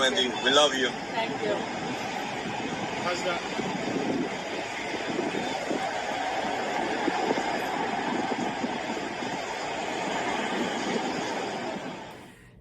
Wendy. We love you. Thank you. How's that?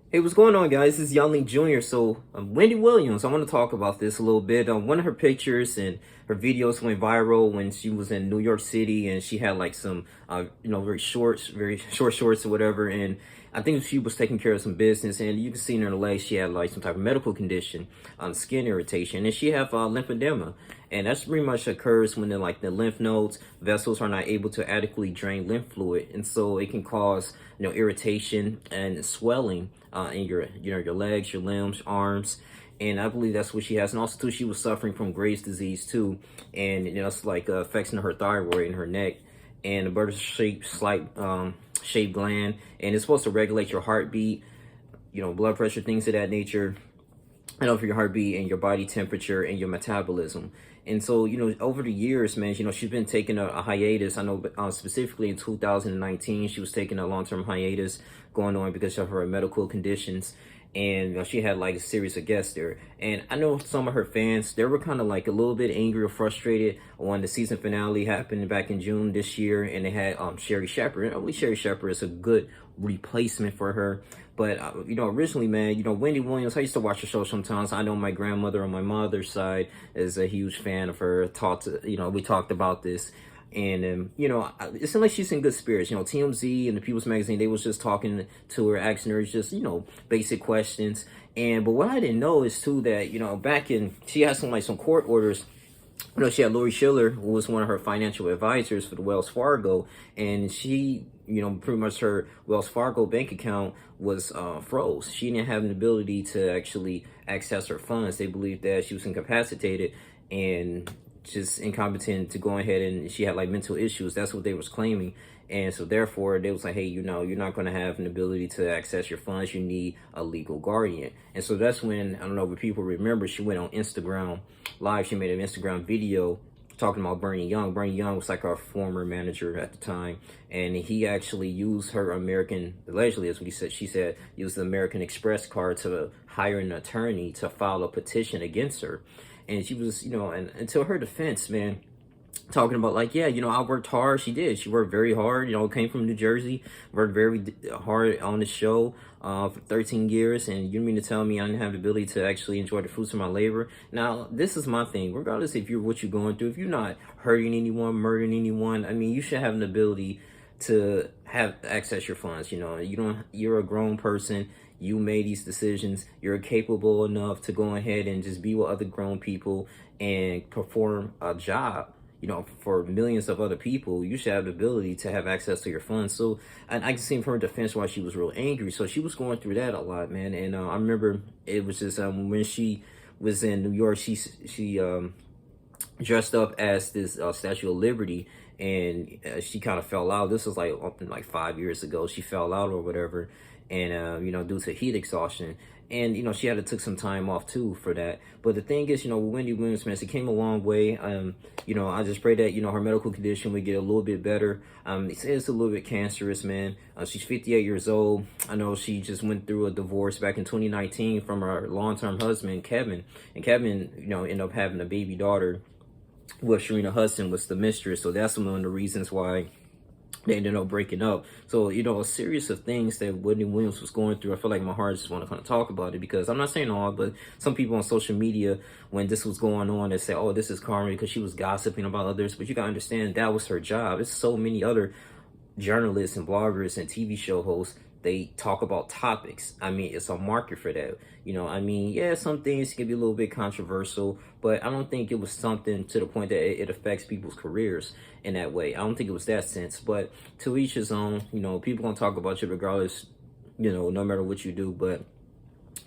Hey, what's going on, guys? This is Youngling Jr. So, Wendy Williams, I want to talk about this a little bit. One of her pictures and her videos went viral when she was in New York City, and she had like some, very short shorts or whatever. And I think she was taking care of some business, and you can see in her legs she had like some type of medical condition, skin irritation, and she have lymphedema. And that's pretty much occurs when the lymph nodes, vessels are not able to adequately drain lymph fluid. And so it can cause, irritation and swelling in your legs, your limbs, arms. And I believe that's what she has. And also too, she was suffering from Graves' disease too. And, it's like affecting her thyroid and her neck. And the bird shaped shaped gland. And it's supposed to regulate your heartbeat, blood pressure, things of that nature. And for your heartbeat and your body temperature and your metabolism. And so, over the years, man, she's been taking a hiatus. I know specifically in 2019, she was taking a long-term hiatus going on because of her medical conditions. And she had like a series of guests there. And I know some of her fans, they were kind of like a little bit angry or frustrated when the season finale happened back in June this year. And they had Sherry Shepherd. And I believe Sherry Shepherd is a good replacement for her. But, originally, man, Wendy Williams, I used to watch her show sometimes. I know my grandmother on my mother's side is a huge fan of her. We talked about this. And, it seemed like she's in good spirits. TMZ and the People's Magazine, they was just talking to her, asking her just, basic questions. But what I didn't know is, too, that, she had some court orders. She had Lori Schiller, who was one of her financial advisors for the Wells Fargo, and she, pretty much her Wells Fargo bank account was froze. She didn't have an ability to actually access her funds. They believed that she was incapacitated and just incompetent to go ahead, and she had like mental issues. That's what they was claiming. And so therefore they was like, hey, you're not going to have an ability to access your funds. You need a legal guardian. And so that's when, I don't know if people remember, she went on Instagram Live. She made an Instagram video talking about Bernie Young. Bernie Young was like our former manager at the time. And he actually used her allegedly, that's what she said, used the American Express card to hire an attorney to file a petition against her. And she was, and until her defense, man, talking about like, yeah, I worked hard. She did. She worked very hard, came from New Jersey, worked very hard on the show for 13 years. And you mean to tell me I didn't have the ability to actually enjoy the fruits of my labor? Now, this is my thing. Regardless if what you're going through, if you're not hurting anyone, murdering anyone, I mean, you should have an ability to have access your funds. You're a grown person. You made these decisions. You're capable enough to go ahead and just be with other grown people and perform a job, for millions of other people. You should have the ability to have access to your funds. So, and I can see from her defense why she was real angry. So she was going through that a lot, man. And I remember it was just when she was in New York, she dressed up as this Statue of Liberty, and she kind of fell out. This was like 5 years ago. She fell out or whatever, and due to heat exhaustion. And she had to take some time off too for that. But the thing is, with Wendy Williams, man, she came a long way. I just pray that her medical condition would get a little bit better. They say it's a little bit cancerous, man. She's 58 years old. I know she just went through a divorce back in 2019 from her long-term husband, Kevin. And Kevin, ended up having a baby daughter with Sharina Hudson, was the mistress. So that's one of the reasons why they ended up breaking up. So, a series of things that Wendy Williams was going through. I feel like my heart just want to kind of talk about it, because I'm not saying all, but some people on social media, when this was going on, they say, oh, this is karma because she was gossiping about others. But you got to understand, that was her job. There's so many other journalists and bloggers and TV show hosts. They talk about topics. I mean, it's a market for that. Yeah, some things can be a little bit controversial, but I don't think it was something to the point that it affects people's careers in that way. I don't think it was that sense, but to each his own. People gonna talk about you regardless, no matter what you do. But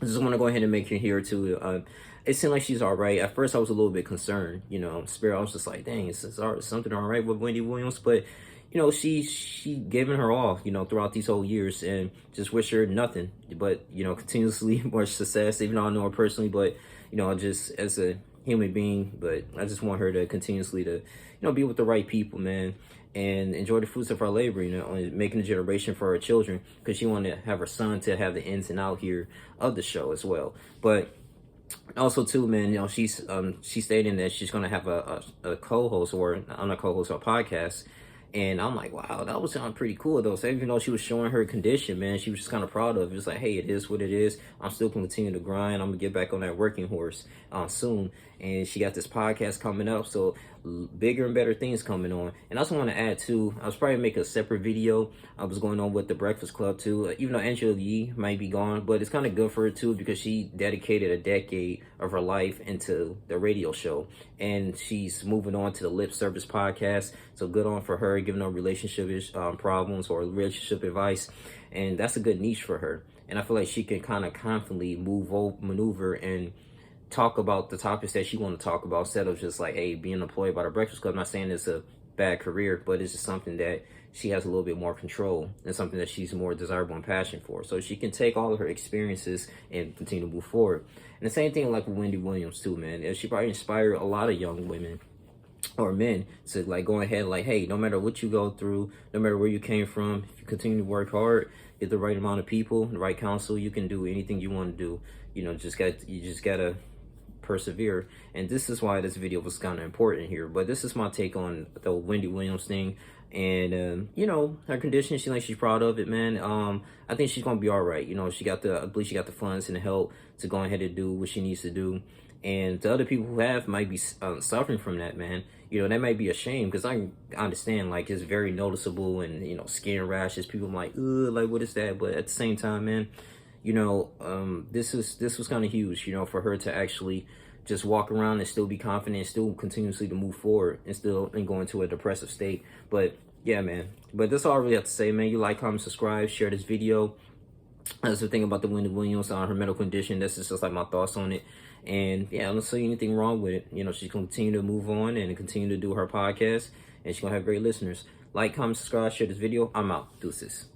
I just want to go ahead and make you hear too. It seemed like she's all right. At first, I was a little bit concerned. Spirit, I was just like, dang, is something all right with Wendy Williams? But she given her all, throughout these whole years, and just wish her nothing but, continuously more success, even though I know her personally, but, just as a human being. But I just want her to continuously to, be with the right people, man, and enjoy the fruits of her labor, making a generation for her children, because she wanted to have her son to have the ins and out here of the show as well. But Also, too, man, she's stating that she's gonna have a co-host or on a co-host or podcast, and I'm like, wow, that was sound pretty cool though. So even though she was showing her condition, man, she was just kind of proud of it. It's like, hey, it is what it is. I'm still gonna continue to grind. I'm gonna get back on that working horse soon. And she got this podcast coming up, so bigger and better things coming on. And I also want to add too, I was probably make a separate video. I was going on with the Breakfast Club too. Even though Angela Yee might be gone, but it's kind of good for her too because she dedicated a decade of her life into the radio show, and she's moving on to the Lip Service podcast. So good on for her, giving her relationship problems or relationship advice, and that's a good niche for her. And I feel like she can kind of confidently maneuver and talk about the topics that she want to talk about instead of just like, hey, being employed by the Breakfast Club. I'm not saying it's a bad career, but it's just something that she has a little bit more control and something that she's more desirable and passionate for. So she can take all of her experiences and continue to move forward. And the same thing like with Wendy Williams too, man. She probably inspired a lot of young women or men to like go ahead, like, hey, no matter what you go through, no matter where you came from, if you continue to work hard, get the right amount of people, the right counsel, you can do anything you want to do. You just gotta persevere. And this is why this video was kind of important here. But this is my take on the Wendy Williams thing. And her condition, she's proud of it, man. I think she's gonna be all right. I believe she got the funds and the help to go ahead and do what she needs to do. And the other people who have might be suffering from that, man. That might be a shame because I understand, like, it's very noticeable and, skin rashes. People are like, ugh, like, what is that? But at the same time, man, this was kind of huge, for her to actually just walk around and still be confident, still continuously to move forward and go into a depressive state. But yeah, man. But that's all I really have to say, man. You like, comment, subscribe, share this video. That's the thing about the Wendy Williams on her medical condition. That's just like my thoughts on it. And yeah, I don't see anything wrong with it. She's gonna continue to move on and continue to do her podcast, and she's gonna have great listeners. Like, comment, subscribe, share this video. I'm out. Deuces.